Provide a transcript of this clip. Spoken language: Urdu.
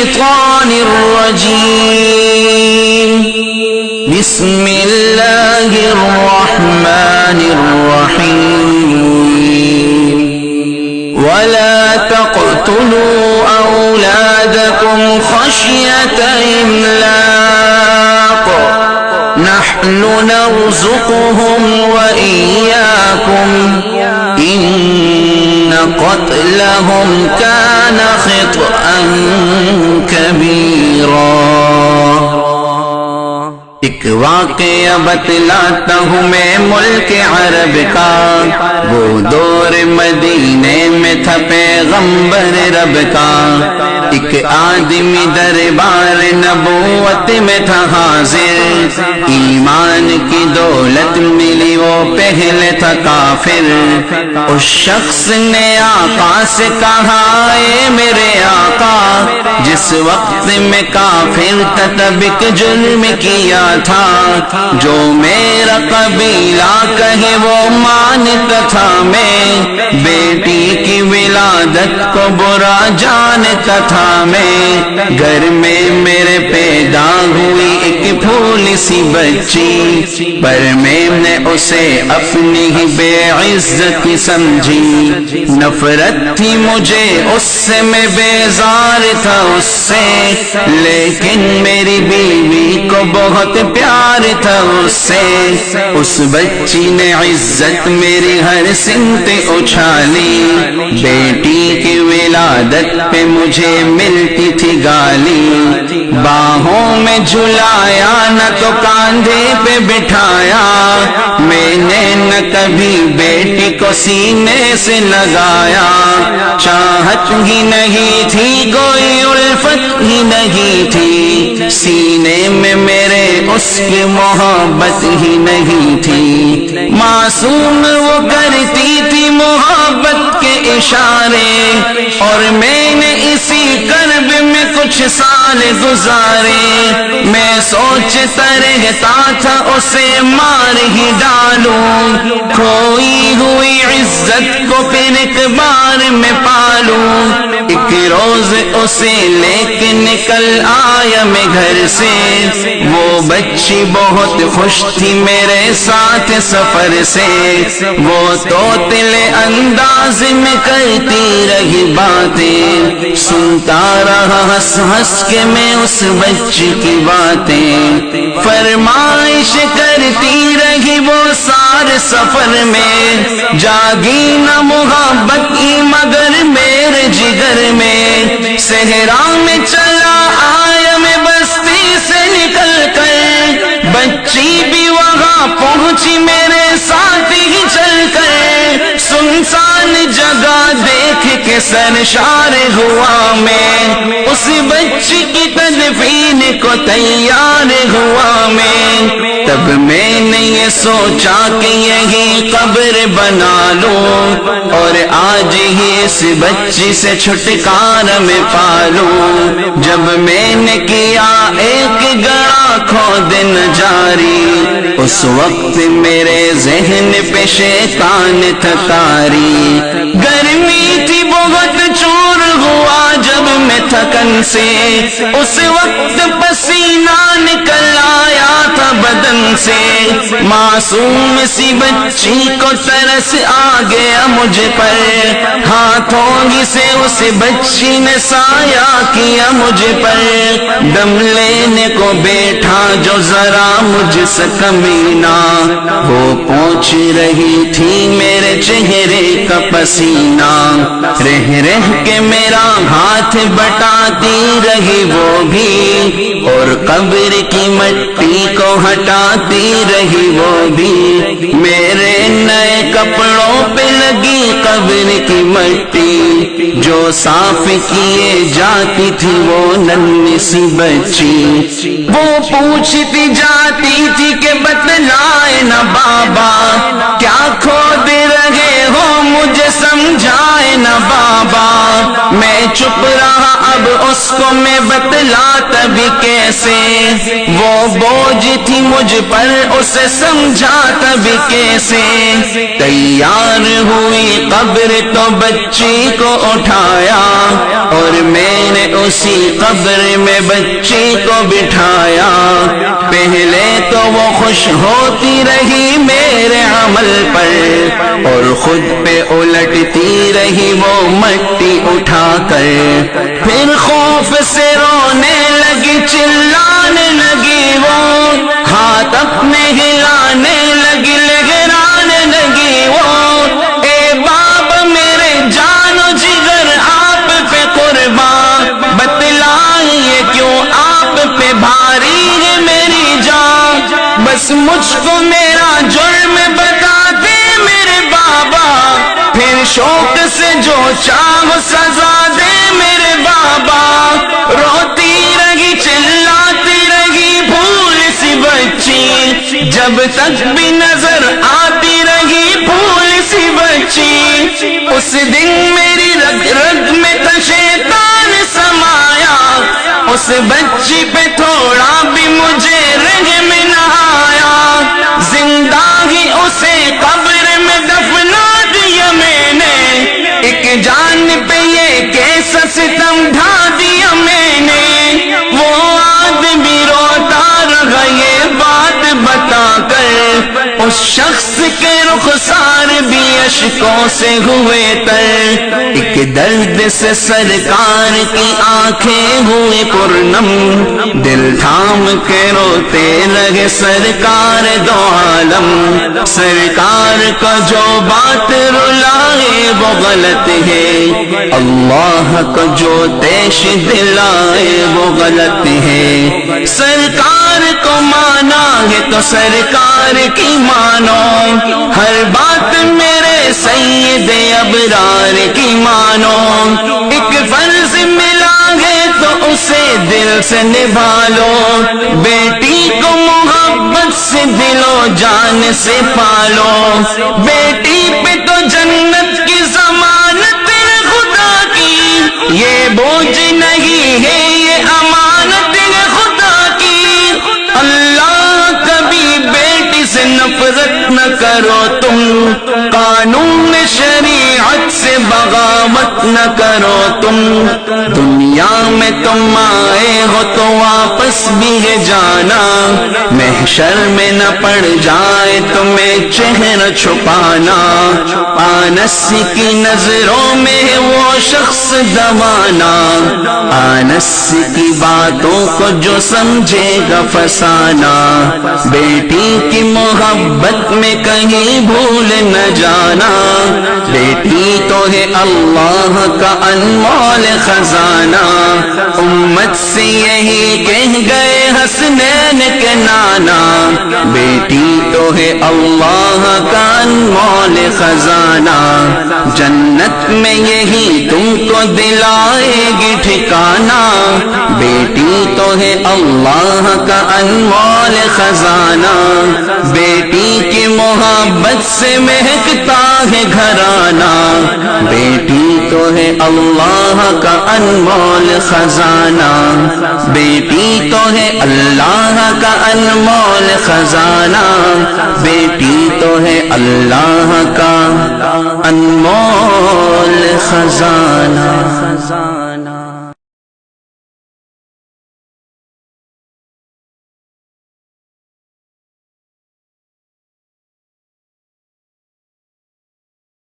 الشيطان الرجيم بسم الله الرحمن الرحيم ولا تقتلوا أولادكم خشية إملاق نحن نرزقهم وإياكم إن قتلهم كان خطأ كبيرا۔ ایک واقعہ بتلاتا ہوں میں ملک عرب کا، وہ دور مدینے میں تھا پیغمبر رب کا۔ ایک آدمی دربار نبوت میں تھا حاضر، ایمان کی دولت ملی وہ پہلے تھا کافر۔ اس شخص نے آقا سے کہا اے میرے آقا، جس وقت میں کافر تھا تب ایک جرم کیا تھا، جو میرا قبیلہ کہے وہ مانتا تھا۔ میں بیٹی کی ولادت کو برا جانتا تھا، میں گھر میں میرے پیدا ہوئی ایک پھولی سی بچی، پر میں نے اسے اپنی ہی بے عزت سمجھی۔ نفرت تھی مجھے اس سے، میں بیزار تھا اس سے، لیکن میری بیوی کو بہت پیار تھا اس سے۔ اس بچی نے عزت میری ہر سمت اچھالی، بیٹی کی ولادت پہ مجھے ملتی تھی گالی۔ باہوں میں جھلایا نہ تو کاندھے پہ بٹھایا، میں نے نہ کبھی بیٹی کو سینے سے لگایا۔ چاہت ہی نہیں تھی کوئی الفت ہی نہیں تھی، سینے میں میرے اس کی محبت ہی نہیں تھی۔ معصوم وہ کرتی تھی محبت کے اشارے، اور میں نے اسی کرب میں کچھ سال گزارے۔ میں سوچتا رہتا تھا اسے مار ہی ڈالوں، کھوئی ہوئی عزت کو پھر ایک بار میں پالوں۔ ایک روز اسے لے کے نکل آیا میں گھر سے، وہ بچی بہت خوش تھی میرے ساتھ سفر سے۔ وہ طوطلے انداز میں کرتی رہی باتیں، سنتا رہا ہنس ہنس کے میں اس بچی کی باتیں۔ فرمائش کرتی رہی وہ سارے سفر میں، جاگی نہ محبت کی مگر میرے جگر میں۔ صحرا میں چلا آیا میں بستی سے نکل کر، بچی بھی وہاں پہنچی میرے ساتھ ہی چل کر۔ سنسان جگہ دیکھ کے سرشار ہوا میں، اس بچی کی تدفین کو تیار ہوا میں۔ تب میں نے یہ سوچا کہ یہی قبر بنا لوں، اور آج ہی اس بچی سے چھٹکارا میں پالوں۔ جب میں نے کیا ایک گڑا کھودن جاری، اس وقت میرے ذہن پہ شیطان تھا طاری۔ گرمی تھی بہت چور ہوا جب میں تھکن سے، اس وقت پسینہ نکل آیا تھا بدن سے۔ معصوم سی بچی کو ترس آ گیا مجھ پر، ہاتھوں ہی سے اس بچی نے سایہ کیا مجھ پر۔ دم لینے کو بیٹھا جو ذرا مجھ سے کمینہ، وہ پوچھ رہی تھی میرے چہرے کا پسینہ۔ رہ رہ کے میرا ہاتھ بٹاتی رہی وہ بھی، اور قبر کی مٹی کو ہٹاتی رہی وہ بھی۔ میرے نئے کپڑوں پہ لگی قبر کی مٹی، جو صاف کیے جاتی تھی وہ ننھی سی بچی۔ وہ پوچھتی جاتی تھی کہ بتلائے نہ بابا، کیا کھود رہے ہو مجھے سمجھائے نہ بابا۔ میں چپ رہا اب اس کو میں بتلاتا بھی کیسے، وہ بوجھ تھی مجھ پر اسے سمجھاتا بھی کیسے۔ تیار ہوئی قبر تو بچی کو اٹھایا، اور میں نے اسی قبر میں بچی کو بٹھایا۔ پہلے تو وہ خوش ہوتی رہی میرے عمل پر، اور خود پہ الٹتی رہی وہ مٹی اٹھا کر۔ پھر خوف سے رونے لگی، چلانے لگی، وہ ہاتھ اپنے ہلانے لگی، لہرانے لگی وہ۔ اے باب میرے جان و جگر آپ پہ قربان، بتلائیے کیوں آپ پہ بھاری ہے میری جان، بس مجھ کو میرا جرم بتا دے میرے بابا، پھر شوق سے جو چاہو سزا دے میرے بابا۔ روتی رہی چلاتی رہی پھول سی بچی، جب تک بھی نظر آتی رہی پھول سی بچی۔ اس دن میری رگ رگ میں تھا شیطان سمایا، اس بچی پہ تھوڑا بھی مجھے رحم نہ آیا۔ زندہ ہی اسے قبر میں دفنا دیا میں نے، ایک جان پہ یہ کیسا ستم ڈھا دیا میں نے۔ وہ آدمی روتا رہا یہ بات بتا کر، اس شخص کے رخسار بھی اشکوں سے ہوئے تر۔ ایک درد سے سرکار کی آنکھیں ہوئے پرنم، دل تھام کے روتے لگے سرکار دو عالم۔ سرکار کا جو بات رلائے وہ غلط ہے، اللہ کا جو دیش دلائے وہ غلط ہے۔ سرکار کو مانا ہے تو سرکار کی مانو، ہر بات میرے سید ابرار کی مانو۔ ایک فرض ملا ہے تو اسے دل سے نبھا لو، بیٹی کو محبت سے دل و جان سے پالو۔ بیٹی پہ تو جنت کی ضمانت ہے خدا کی، یہ بوجھ نہیں ہے یہ امانت ہے خدا کی۔ اللہ کبھی بیٹی سے نفرت نہ کرو تم، قانون شریعت سے بغاوت نہ کرو تم۔ دنیا میں تم آئے ہو تو واپس بھی ہے جانا، محشر میں نہ پڑ جائے تمہیں چہرہ چھپانا۔ آنس کی نظروں میں وہ شخص دوانا، آنس کی باتوں کو جو سمجھے گا فسانا۔ بیٹی کی محبت میں کہیں بھول نہ جانا، بیٹی تو ہے اللہ کا انمول خزانہ۔ امت سے یہی کہہ گئے حسنین کے نانا، بیٹی تو ہے اللہ کا انمول خزانہ۔ جنت میں یہی تم کو دلائے گی ٹھکانہ، بیٹی تو ہے اللہ کا انمول خزانہ۔ بیٹی کی محبت سے مہکتا ہے گھرانہ، بیٹی تو ہے اللہ کا انمول خزانہ۔ بیٹی تو ہے اللہ کا انمول خزانہ، بیٹی تو ہے اللہ کا انمول خزانہ۔